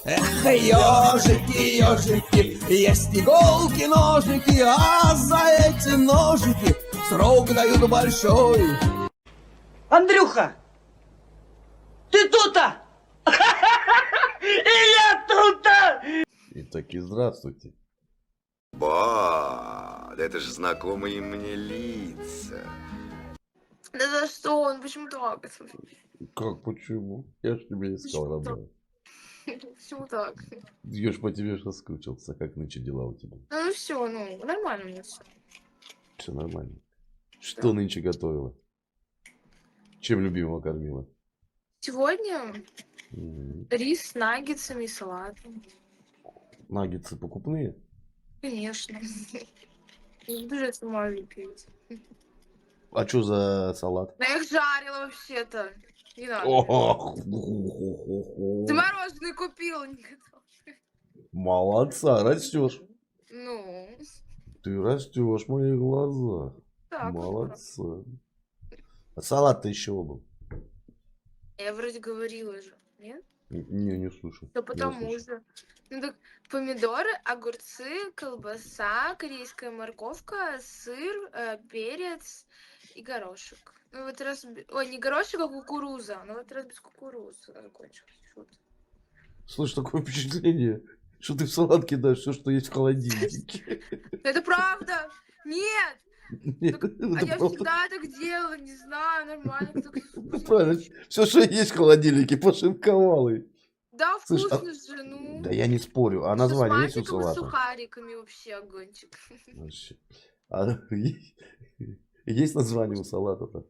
Эх, ежики, ежики, есть иголки, ножики, а за эти ножики срок дают большой. Андрюха, ты тут-то? И я тут-то! И таки здравствуйте. Ба, да это же знакомые мне лица. Да за что он? Почему так? Как, почему? Я ж тебе искал, Почему так? родная. Почему так? Я ж по тебе соскучился. Как нынче дела у тебя? Ну все, ну нормально у меня все. Все нормально. Что нынче готовила? Чем любимого кормила? Сегодня М. рис с наггетсами и салатом. Наггетсы покупные? Конечно. Я буду это мою любить. А что за салат? Да я их жарила вообще-то. Не надо. Ох, Ты мороженое купила, не готов. молодца, растешь. Ну, Ты растешь, мои глаза. так. Молодца. А салат-то еще был? Я вроде говорила же, нет? Не слышу. Да Не потому слышу. же. Ну так помидоры, огурцы, колбаса, корейская морковка, сыр, перец и горошек. Ну вот раз... Ой, не горошек, а кукуруза. Ну вот раз без кукурузы закончилось. Шут. Слышь, такое впечатление, что ты в салат кидаешь все, что есть в холодильнике. Это правда! Нет! Нет, А это я правда. всегда так делала, не знаю, нормально. Так... Правильно. Все, что есть в холодильнике, пошинковал и. Да, Слышь, вкусно же, ну. да я не спорю. А Еще с название есть у мазиком и с салата? сухариками вообще огончик. Вообще. А есть название у салата-то?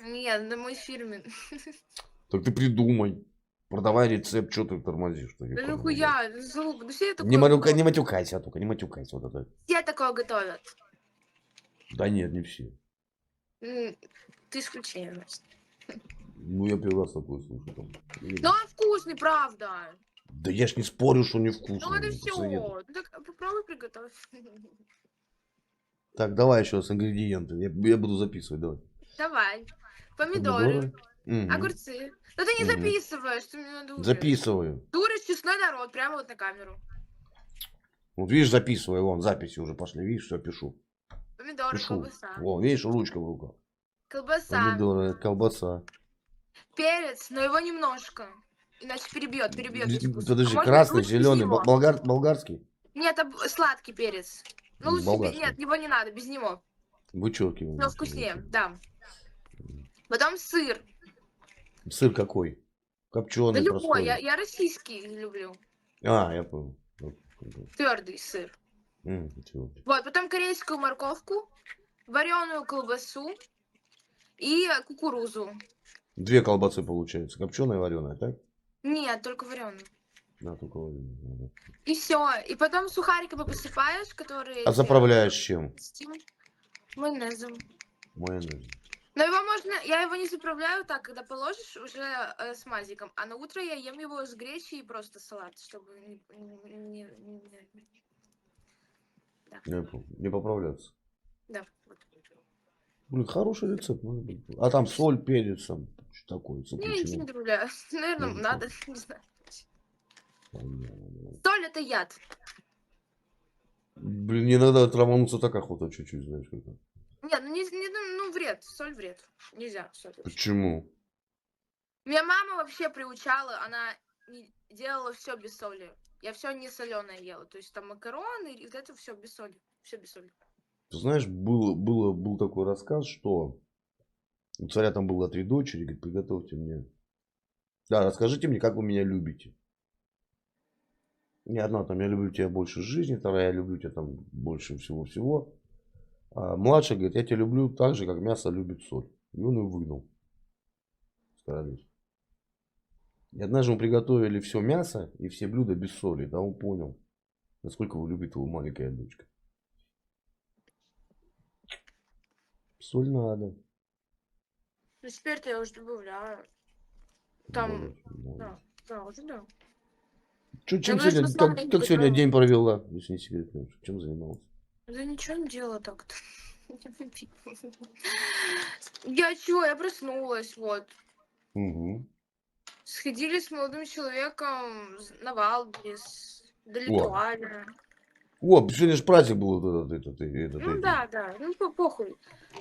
Нет, это мой фирменный. Так ты придумай. Продавай рецепт, что ты тормозишь? Что Да нихуя, залупа. Да все такое не готовят. матюкайся только, не матюкайся. Вот это. Все такое готовят. Да нет, не все. Ты исключение, значит. Ну, я первый раз такое слышу. Там. Ну, он вкусный, правда. Да я ж не спорю, что невкусно. Ну, это ну, все. посоветуй. Ну, так попробуй приготовить. Так, давай еще раз ингредиенты. Я буду записывать, давай. Давай. Помидоры, Мгм. огурцы. Ну, ты не Мгм. записываешь, ты меня дуришь. Записываю. Дуришь честной народ, прямо вот на камеру. Вот видишь, записываю. Вон, записи уже пошли. Видишь, все пишу. Помидоры, Пишу. колбаса. Вон, видишь, ручка в руках. Колбаса, Помидоры, колбаса. перец, но его немножко. Иначе перебьет весь вкус. Подожди, А можно красный, лучше без зеленый, него? болгарский? Нет, сладкий перец. Ну, лучше Болгарский. нет, его не надо, без него. Вычеркиваем. Но вкуснее, да. Потом сыр. Сыр какой? Да Копченый, любой, простой. я российский люблю. А, я понял. Твердый сыр. Ничего. Вот, потом корейскую морковку, вареную колбасу и кукурузу. Две колбасы получается. Копченая и вареная, так? Нет, только вареную. Да, только вареная. И все. И потом сухариками посыпаешь, которые... А заправляешь чем? Майонезом. Майонез. Но его можно... Я его не заправляю так, когда положишь уже с мазиком. А на утро я ем его с гречей и просто салат, чтобы Да. Не поправляться. Да. Вот. Блин, хороший рецепт. Может быть. А там соль, перец, там, что такое? Я ничего не добавляю. Наверное, Ну, надо, не знаю. Понятно. Соль это яд. Блин, мне иногда травануться так охота чуть-чуть, знаешь. Как. Нет, ну вред, соль вред. Нельзя соль. Вообще. Почему? Меня мама вообще приучала, она делала все без соли. Я все не соленое ела. То есть там макароны, и это все без соли. Все без соли. Ты знаешь, был такой рассказ, что у царя там было 3 дочери, говорит, приготовьте мне. Да, расскажите мне, как вы меня любите. Не одна там, я люблю тебя больше жизни, вторая, я люблю тебя там больше всего-всего. А младшая говорит, я тебя люблю так же, как мясо любит соль. И он ее выгнал с королевства. И однажды мы приготовили все мясо и все блюда без соли. Да он понял, насколько его любит его маленькая дочка. Соль надо. Ну теперь-то я уже добавляю. Там, да, уже да. Чем говорю, сегодня, что сладкое как сегодня готовила. день провела, если не секрет, конечно? Чем занималась? Да ничего не делала так-то. Я чего, я проснулась, вот. Угу. Сходили с молодым человеком на Валберес, до О, Литуаля. сегодня же праздник был вот Ну да, ну похуй.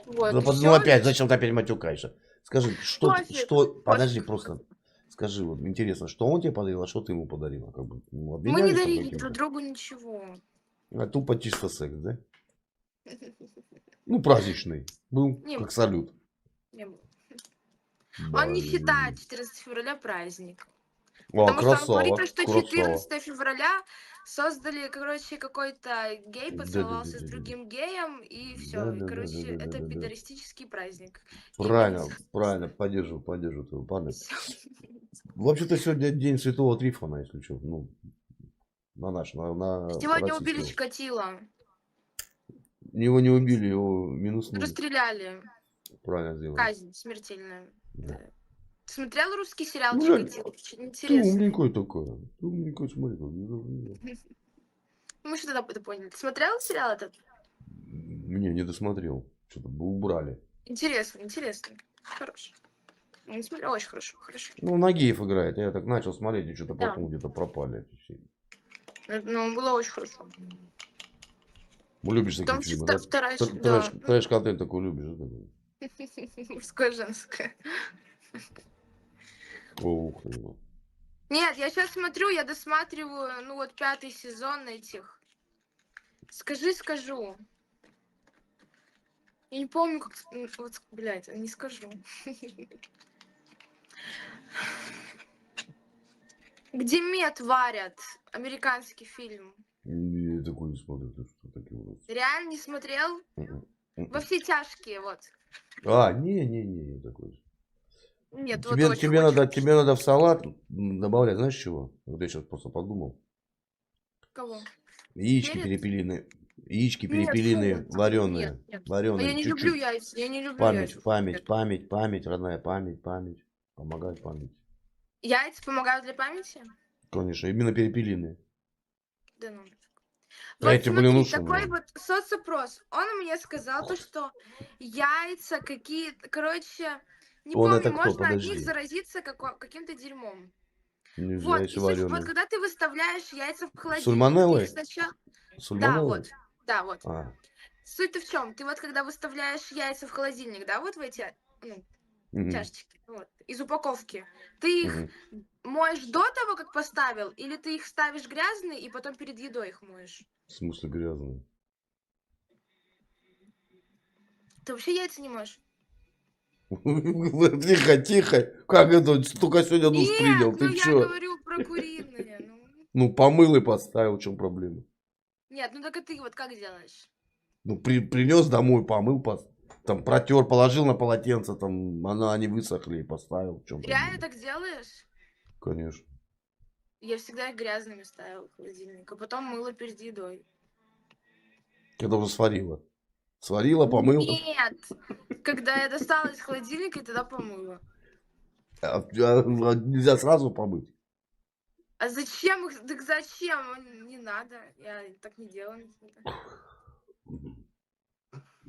Вот, Да и ну все. опять, зачем ты опять матюкаешься? Скажи, Пофиг, подожди, пофиг. просто скажи, вот интересно, что он тебе подарил, а что ты ему подарила? Как бы, ну, Мы не обменялись там дарили друг каким-то? другу ничего. А тупо чисто секс, да? Ну, праздничный. Был, Не как было, салют. не было. Он не считает Блин. 14 февраля праздник. О, Потому что он говорит, красава, что красава. 14 февраля создали, короче, какой-то гей поцеловался с Да-да-да-да-да. другим геем, и все. И, короче, это Да-да-да-да-да-да-да. пидористический праздник. Именно Правильно, правильно, поддерживаю твою память. всё. Вообще-то сегодня день Святого Трифона, если что. Ну, на Сегодня убили российского. Чикатило. Его не убили, его минуснули. Расстреляли. Правильно сделали. Казнь смертельная. Да. Смотрел русский сериал Бля, Чикатило? Очень ты интересный. умненькой такой. Ты умненькой, смотри. Мы что тогда поняли? Ты смотрел сериал этот? Не досмотрел. Что-то бы убрали. Интересный, интересный. Хороший. Я не смотрел, очень хорошо, хорошо. Ну, Нагиев играет. Я так начал смотреть, и что-то Да. потом где-то пропали эти все. Ну, было очень хорошо. Любишь такие Там фильмы, да? вторая, да. Трэш-контент такой любишь, да? Мужское, женское. Ух ты. Ну. Нет, я сейчас смотрю, я досматриваю, ну вот 5-й сезон этих. Скажу. Я не помню, как... Вот, блядь, не скажу. Где мед варят? Американский фильм. Я такой не смотрю. Ты что такие у нас? Реально не смотрел? Во все тяжкие, вот. А, не такой. Нет, вот Тебе, очень, тебе, очень надо, тебе надо в салат добавлять, знаешь чего? Вот я сейчас просто подумал. Кого? Яички Перец? перепелиные. Яички Нет, перепелиные, фу. вареные. Нет. А Вареные, я не люблю чуть-чуть. яйца, я не люблю Память, яйца. память, родная память. Помогает память. Яйца помогают для памяти? Конечно, именно перепелиные. Да ну. А Вот эти, смотри, лучше, такой блин. вот соцопрос. Он мне сказал то, что яйца какие-то, короче, не Он помню, это кто? можно от них Подожди. заразиться каким-то дерьмом. Нельзя, Вот, если и суть, вот вареные. когда ты выставляешь яйца в холодильник, ты их Сульмонеллой? сначала... Да, Сульмонеллой? вот, да, вот. А. Суть-то в чем? Ты вот когда выставляешь яйца в холодильник, да, вот в эти, ну, Мгм. чашечки, вот, из упаковки, ты их Мгм. моешь до того, как поставил, или ты их ставишь грязные и потом перед едой их моешь? В смысле грязные? Ты вообще яйца не моешь? Тихо, тихо. Как это? Только сегодня душ принял. Нет, ну Ты я чё? говорю про куриные. Ну. Ну, помыл и поставил. В чем проблема? Нет, ну только ты вот как делаешь? Ну, принес домой, помыл, там протер, положил на полотенце, там они высохли и поставил. В чем Реально проблема? так делаешь? Конечно. Я всегда их грязными ставила в холодильник, а потом мыла перед едой. Когда уже сварила. Сварила, помыл. Нет, когда я достала из холодильника, и тогда помыла. А нельзя сразу помыть. А зачем их? Так зачем? Не надо. Я так не делаю никогда.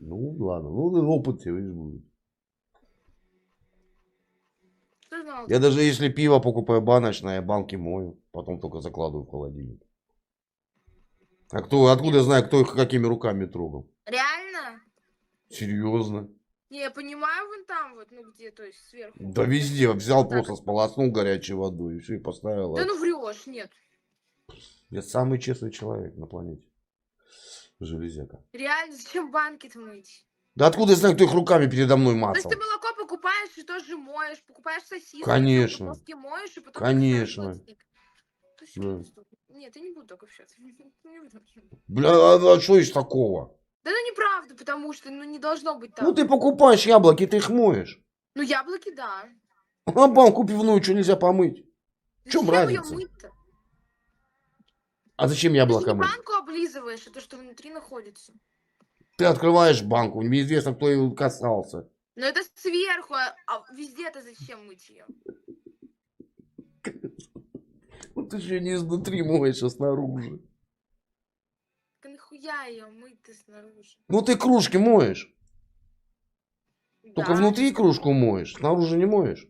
Ну, ладно. Ну, опыт тебе, видишь, будет. Что знал? Я даже если пиво покупаю баночное, я банки мою. Потом только закладываю в холодильник. А откуда я знаю, кто их какими руками трогал? Реально? Серьезно? Не, я понимаю, вон там вот, ну где, то есть сверху. Да везде. Взял Вот так просто, сполоснул горячей водой и все, и поставил. Да ну врешь, нет. Я самый честный человек на планете. Железяка. Реально, зачем банки-то мыть? Да откуда я знаю, кто их руками передо мной То мацал? есть ты молоко покупаешь и тоже моешь, покупаешь сосиску, Конечно. в упаковке моешь, и потом Конечно. их ставишь в холодильник. То есть, Да. Нет, я не буду так общаться. Не буду. Бля, а что из такого? Да ну неправда, потому что ну не должно быть так. Ну ты покупаешь яблоки, ты их моешь. Ну яблоки, да. А банку пивную что нельзя помыть? В чем Зачем ее разница? мыть-то? А зачем Ты же яблоко не мыть? банку облизываешь, а то, что внутри находится. Ты открываешь банку, неизвестно, кто ее касался. Но это сверху, а везде-то зачем мыть ее? Ну ты же не изнутри моешь, а снаружи. Так нахуя ее мыть-то снаружи? Ну ты кружки моешь. Да. Только внутри кружку моешь, снаружи не моешь.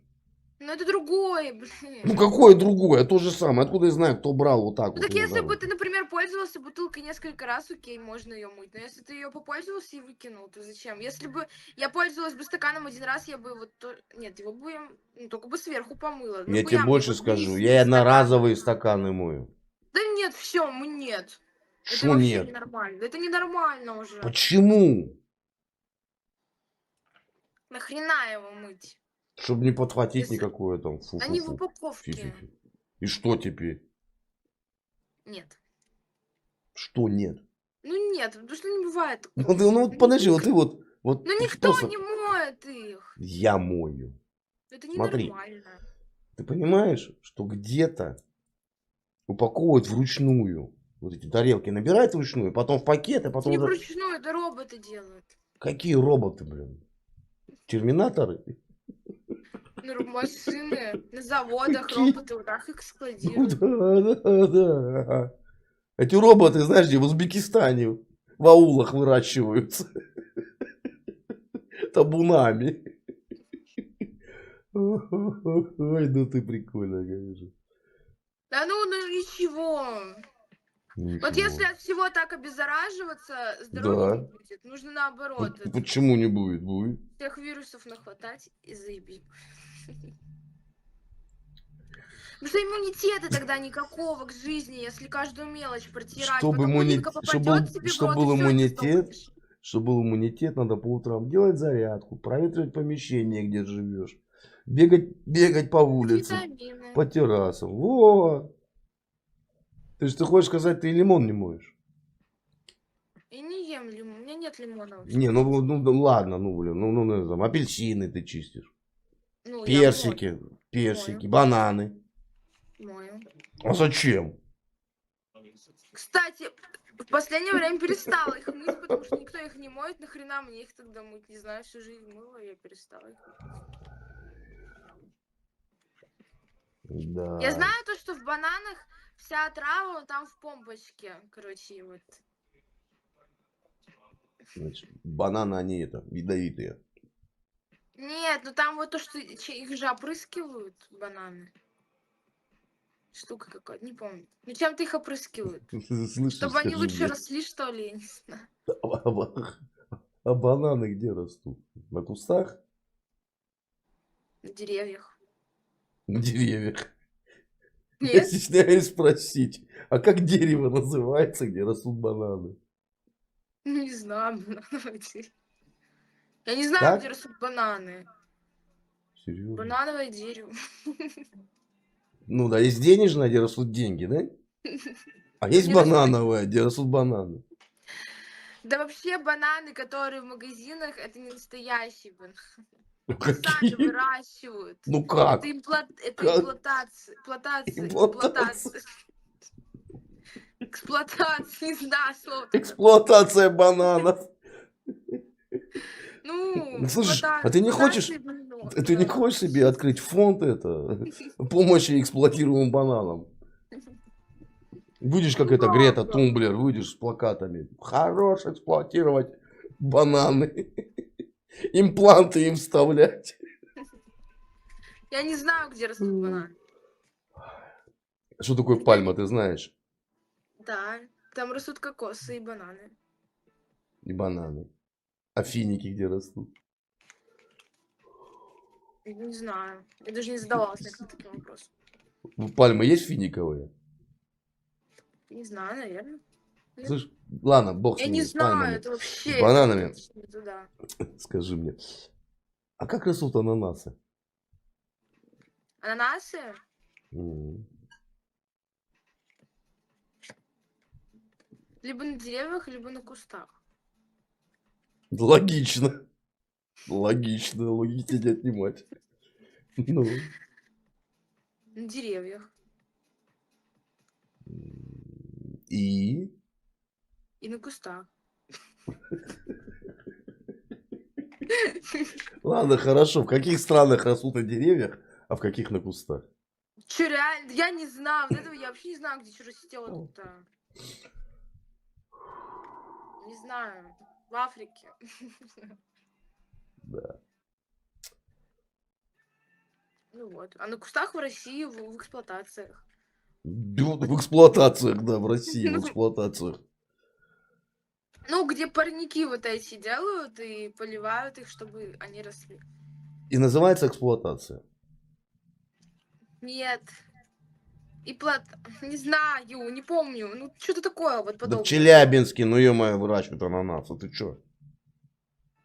Ну это другое, Ну блин. какое другое? То же самое. Откуда я знаю, кто брал вот так Ну вот так ее если бы домой? ты, например, пользовался бутылкой несколько раз, окей, можно ее мыть. Но если ты ее попользовался и выкинул, то зачем? Если бы я пользовалась бы стаканом один раз, я бы вот... Нет, его бы я только бы сверху помыла. Я тебе Нахуя мне больше вот скажу. весь, Я весь стакан? одноразовые стаканы мою. Да нет, все, нет. Это Что вообще нет? ненормально. Это ненормально уже. Почему? Нахрена его мыть? Чтобы не подхватить Если никакое там они в фу-фу-фу. упаковке. Фи-фи-фи. И что теперь? Нет. Что нет? Ну нет, потому что не бывает Ну, такого. ты, ну подожди, вот ты вот Ну никто просто... не моет их. Я мою. Это Смотри, ненормально. ты понимаешь, что где-то упаковывают вручную. Вот эти тарелки набирают вручную, потом в пакеты, Это потом не уже... вручную, это роботы делают. Какие роботы, блин? Терминаторы? Ну, машины на заводах, Какие? роботы вот так их Ну складируют. да. Эти роботы, знаешь, где в Узбекистане в аулах выращиваются табунами. Ой, ну ты прикольно, конечно. Да ну ничего. Вот если Ничего. от всего так обеззараживаться, здоровья не Да. будет. Нужно наоборот. Почему не будет? Будет. Всех вирусов нахватать и заебись. Потому что иммунитета тогда никакого к жизни, если каждую мелочь протирать. Чтобы, Потом пылинка попадет тебе в чтобы рот, и был все, и ты иммунитет, сдохнешь. чтобы был иммунитет, надо по утрам делать зарядку, проветривать помещение, где живешь, бегать по улицам, Витамины. по террасам. Вот. То есть ты хочешь сказать, ты и лимон не моешь? И не ем лимон. У меня нет лимона вообще. Не, ну да ладно, ну блин, ну, там, апельсины ты чистишь, Ну, я персики, бананы. мою. А зачем? Кстати, в последнее время перестала их мыть, потому что никто их не моет. Нахрена мне их тогда мыть? Не знаю, всю жизнь мыла, я перестала их мыть. Я Да. знаю то, что в бананах вся трава там в помпочке. Короче, вот. Значит, бананы, они это, ядовитые. Нет, ну там вот то, что их же опрыскивают, бананы. Штука какая-то, не помню. Ну чем-то их опрыскивают. Слышишь, Чтобы они скажи лучше мне. росли, что ли, я не знаю. А бананы где растут? На кустах? На деревьях. На деревьях. Я Нет? стесняюсь спросить, а как дерево называется, где растут бананы? Ну, не знаю, банановое дерево. Я не знаю, Как? где растут бананы. Серьезно? Банановое дерево. Ну да, есть денежное, где растут деньги, да? А есть Не растут. банановое, где растут бананы. Да вообще бананы, которые в магазинах, это не настоящие бананы. Ну Их сами какие? выращивают. Ну как? Это Как? эксплуатация. Эксплуатация. Эксплуатация, не знаю слово такое. Эксплуатация бананов. Ну, Ну, слышишь, а ты не хочешь, эксплуатация бананов, ты не да. хочешь себе открыть фонд это, помощи эксплуатируемым бананам? Выйдешь, как Ну это Грета ладно. Тумблер, выйдешь с плакатами. Хорош эксплуатировать бананы. Импланты им вставлять. Я не знаю, где растут бананы. Что такое пальма, ты знаешь? Да, там растут кокосы и бананы. И бананы. А финики где растут? Не знаю. Я даже не задавалась никогда таким вопросом. Пальмы есть финиковые? Не знаю, наверное. Слышь, ладно, бог с Я ними, не с знаю, пальмами. это вообще... С бананами. Не туда. Скажи мне, а как растут ананасы? Ананасы? М. Либо на деревьях, либо на кустах. Логично. Логично, логики не отнимать. Ну. На деревьях. И? И на кустах. Ладно, хорошо. В каких странах растут на деревьях, а в каких на кустах? Че, реально? Я не знаю. Вот этого я вообще не знаю, где что растет-то. Не знаю. В Африке. Да. Ну вот. А на кустах в России в эксплуатациях. В эксплуатациях, да, в России, в Ну, эксплуатациях. ну, где парники вот эти делают и поливают их, чтобы они росли. И называется эксплуатация. Нет. И не знаю, не помню. Ну, что-то такое вот Да в подобное. Челябинске, ну ё-моё, выращивают ананасы, ты чё?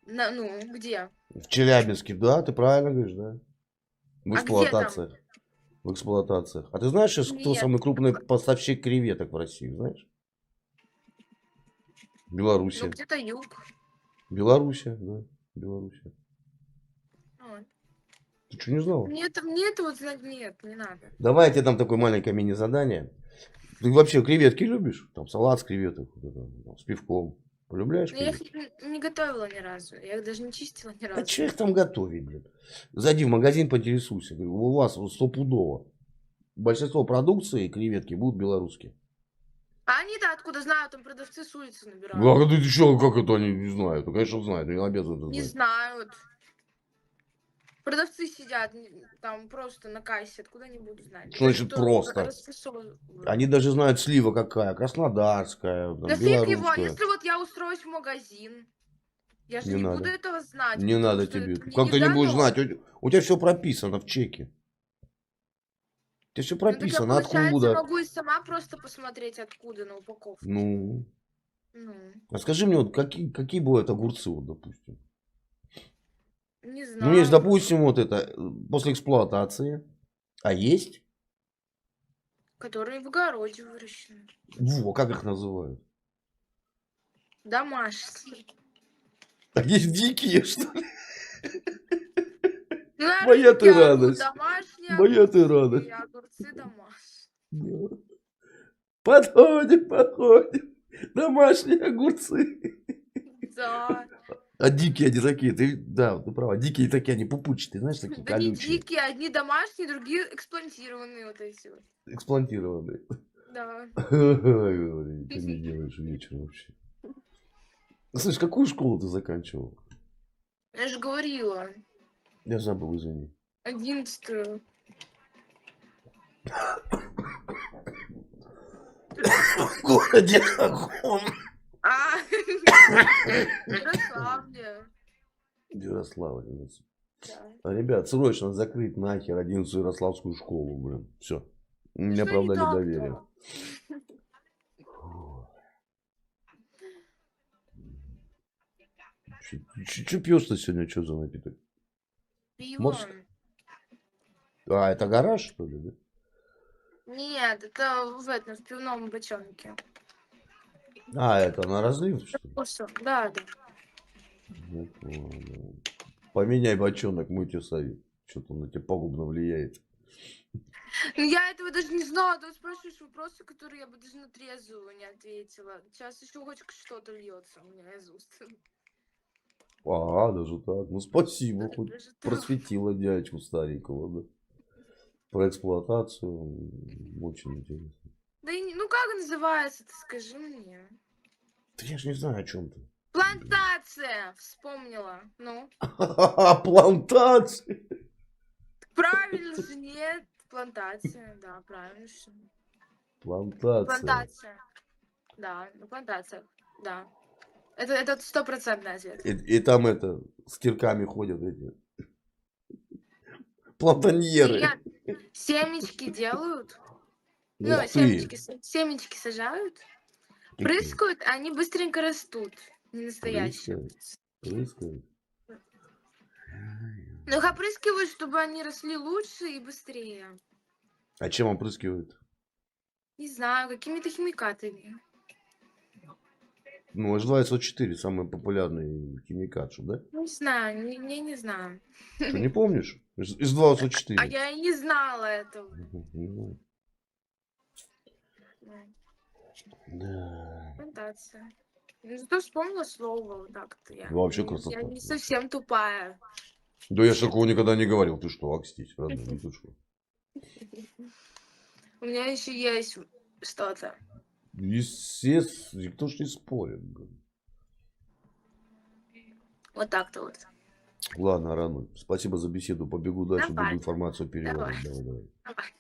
Ну, где? В Челябинске, да, ты правильно говоришь, да. В А где там? эксплуатациях. В эксплуатациях. А ты знаешь сейчас, кто Нет. самый крупный поставщик креветок в России, знаешь? Ну, Белоруссия. где-то юг. Белоруссия, да. Белоруссия. Вот. Ты что, не знала? Мне это вот знать нет, не надо. Давай я тебе дам такое маленькое мини-задание. Ты вообще креветки любишь? Там салат с креветок, вот это, там, с пивком. Полюбляешь Но я их креветки? не готовила ни разу. Я их даже не чистила ни А разу. че их там готовить, блин? Зайди в магазин, поинтересуйся. Говорю, у вас вот стопудово. Большинство продукции креветки будут белорусские. А они-то откуда знают, там продавцы с улицы набирают. Ну, а ты еще как это они не знают? Ну, конечно, знают, но не обязаны это Не знать. знают. Продавцы сидят там просто на кассе, откуда они будут знать? Что значит просто? Расфасовывают. Они даже знают слива какая, краснодарская, там, Да фиг его, белорусская. если вот я устроюсь в магазин, я же Не не надо. буду этого знать. Не потому надо что тебе. это мне Как не ты не будешь дано. знать? У тебя все прописано в чеке. У тебя все Ну так я, прописано. получается, Откуда? могу и сама просто посмотреть, откуда на упаковке. Ну. Ну, А скажи мне, вот какие бывают огурцы, вот, допустим? не знаю. Ну, есть, допустим, вот это, после эксплуатации. А есть? Которые в огороде выращены. Во, как их называют? Домашние. А есть дикие, что ли? Ну, наверное, Моя ты такие, радость. домашние Моя ты огурцы, радость. и огурцы домашние. Да. Подходим. Домашние огурцы. Да. А дикие они такие, да, ты права, дикие такие, они пупучатые, знаешь, такие Да не колючие, дикие, одни домашние, другие эксплантированные вот эти вот. эксплантированные. Да. Ой, ты мне делаешь вечер вообще. Слышь, какую школу ты заканчивал? Я же говорила. Я забыл, извини. 11-ю. В городе каком? А, Ярославле. Ярославль. Да. Ребят, срочно закрыть нахер 11-ю Ярославскую школу, блин. Все. Мне Что не оправдали так-то? доверие. Че пьешь-то сегодня? Что за напиток? Пиво. Может? А, это гараж, что ли, да? Нет, это в пивном бочонке. А, это на разлив, что ли? Вкусно. Да, да. Ну, понял. Поменяй бочонок, мой тебе совет. Что-то он на тебя пагубно влияет. Ну, я этого даже не знала. Ты вот спрашиваешь вопросы, которые я бы даже на трезвую не ответила. Сейчас еще хоть что-то льется у меня из уст. А, даже так. Ну, спасибо, Да, хоть даже так. просветила дядьку старенького, да. Про эксплуатацию. Очень интересно. Да и ну как называется, ты скажи мне. Да я ж не знаю, о чем ты. Плантация! Вспомнила. Ну, Плантации. правильно же, нет? Плантация, да, правильно же. Плантация. Плантация. Да, на плантациях, да. Это 100% ответ. И там это, с кирками ходят эти. Плантаньеры. Нет, семечки делают. Ух Ну, ты. семечки сажают, Какие? прыскают, а они быстренько растут. Не настоящие. Прыскают. Ну, их опрыскивают, чтобы они росли лучше и быстрее. А чем опрыскивают? Не знаю, какими-то химикатами. Ну, H2SO4 самый популярный химикат, что, да? Не знаю, не знаю. Что, не помнишь? H2SO4. А я и не знала этого. Ну, да. Плантация. Ну, зато вспомнила слово вот так-то. Я, Вообще красота. я не совсем тупая. Да я ж такого никогда не говорил. Ты что, акстись, родной, ну ты что? У меня еще есть что-то. Естественно, никто ж не спорит. Блин. Вот так-то вот. Ладно, рано. Спасибо за беседу. Побегу дальше, буду Давай. информацию переводить. Давай. Давай, давай. Давай.